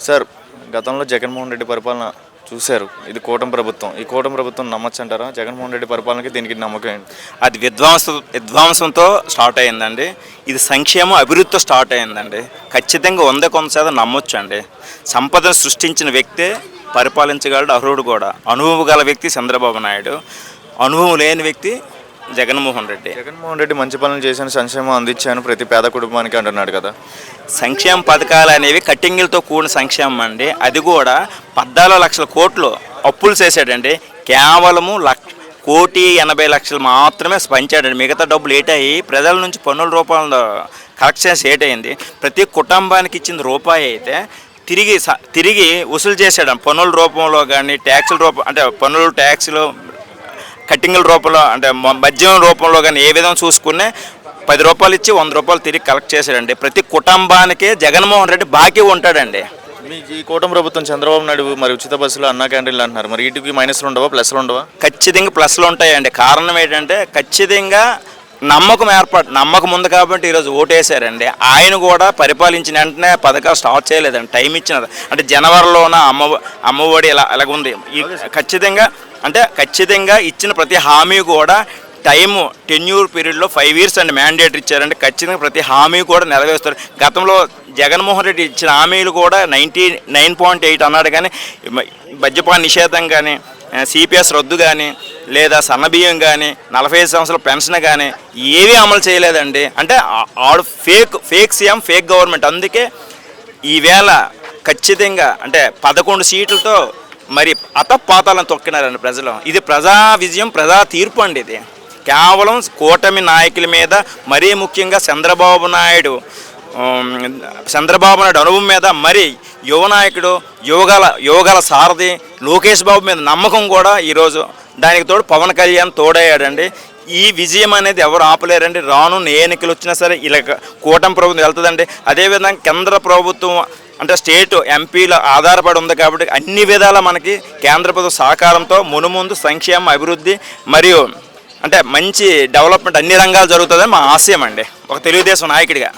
Sir, గతంలో జగన్మోహన్ రెడ్డి పరిపాలన చూశారు. ఇది కూటమి ప్రభుత్వం. ఈ కూటమి ప్రభుత్వం నమ్మొచ్చు అంటారా? జగన్మోహన్ రెడ్డి పరిపాలనకి దీనికి నమ్మకం ఏంటి? అది విధ్వంసంతో స్టార్ట్ అయిందండి. ఇది సంక్షేమం అభివృద్ధితో స్టార్ట్ అయిందండి. ఖచ్చితంగా 100% నమ్మొచ్చు అండి. సంపదను సృష్టించిన వ్యక్తే పరిపాలించగలడు, అర్హుడు కూడా. అనుభవం గల వ్యక్తి చంద్రబాబు నాయుడు, అనుభవం లేని వ్యక్తి జగన్మోహన్ రెడ్డి. జగన్మోహన్ రెడ్డి మంచి పనులు చేశాను, సంక్షేమం అందించాను ప్రతి పేద కుటుంబానికి అంటున్నాడు కదా. సంక్షేమ పథకాలు అనేవి కట్టింగులతో కూడిన సంక్షేమం అండి. అది కూడా 14 లక్షల కోట్లు అప్పులు చేశాడండి. కేవలము 1,80,00,000 మాత్రమే పంచాడండి. మిగతా డబ్బులు ఏటాయి ప్రజల నుంచి పన్నుల రూపాయలు కలెక్షన్స్ ఏటైంది. ప్రతి కుటుంబానికి ఇచ్చింది రూపాయి అయితే తిరిగి వసూలు చేశాడు పన్నుల రూపంలో కానీ, ట్యాక్సుల రూపం అంటే పన్నులు, ట్యాక్సులు, కట్టింగుల రూపంలో అంటే మద్యం రూపంలో కానీ ఏ విధంగా చూసుకునే 10 రూపాయలు ఇచ్చి 100 రూపాయలు తిరిగి కలెక్ట్ చేశాడండి. ప్రతి కుటుంబానికి జగన్మోహన్ రెడ్డి బాకీ ఉంటాడండి. మీకు ఈ కూటమి ప్రభుత్వం చంద్రబాబు నాయుడు మరి ఉచిత బస్సులు, అన్నా క్యాంటీన్లు అంటున్నారు. మరి వీటికి మైనస్లు ఉండవా, ప్లస్లు ఉండవా? ఖచ్చితంగా ప్లస్లు ఉంటాయండి. కారణం ఏంటంటే ఖచ్చితంగా నమ్మకం ఉంది కాబట్టి ఈరోజు ఓటేశారండి. ఆయన కూడా పరిపాలించిన వెంటనే పథకాలు స్టార్ట్ చేయలేదండి. టైం ఇచ్చినది అంటే జనవరిలోన అమ్మఒడి ఇలాగుంది. ఖచ్చితంగా ఇచ్చిన ప్రతి హామీ కూడా టైము టెన్యూర్ పీరియడ్లో 5 years అండి మ్యాండేట్ ఇచ్చారండి. ఖచ్చితంగా ప్రతి హామీ కూడా నెరవేరుస్తారు. గతంలో జగన్మోహన్ రెడ్డి ఇచ్చిన హామీలు కూడా 99.8 అన్నాడు, కానీ మద్యపాన నిషేధం కానీ, సిపిఎస్ రద్దు కానీ, లేదా సన్నబియ్యం కానీ, 45 సంవత్సరాల పెన్షన్ కానీ ఏవీ అమలు చేయలేదండి. అంటే ఆడు ఫేక్ సీఎం, ఫేక్ గవర్నమెంట్. అందుకే ఈవేళ ఖచ్చితంగా అంటే 11 సీట్లతో మరి అతపాతాలను తొక్కినారండి ప్రజలు. ఇది ప్రజా విజయం, ప్రజా తీర్పు అండి. ఇది కేవలం కూటమి నాయకుల మీద, మరీ ముఖ్యంగా చంద్రబాబు నాయుడు అనుభవం మీద, మరి యువ నాయకుడు, యువగల సారథి లోకేష్ బాబు మీద నమ్మకం కూడా ఈరోజు. దానికి తోడు పవన్ కళ్యాణ్ తోడయ్యాడండి. ఈ విజయం అనేది ఎవరు ఆపలేరండి. రానున్న ఎన్నికలు వచ్చినా సరే ఇలా కూటమి ప్రభుత్వం వెళ్తుందండి. అదేవిధంగా కేంద్ర ప్రభుత్వం అంటే స్టేట్ ఎంపీల ఆధారపడి ఉంది కాబట్టి అన్ని విధాల మనకి కేంద్ర ప్రభుత్వ సహకారంతో మునుముందు సంక్షేమ, అభివృద్ధి మరియు అంటే మంచి డెవలప్మెంట్ అన్ని రంగాలు జరుగుతుందని మా ఆశయం అండి, ఒక తెలుగుదేశం నాయకుడిగా.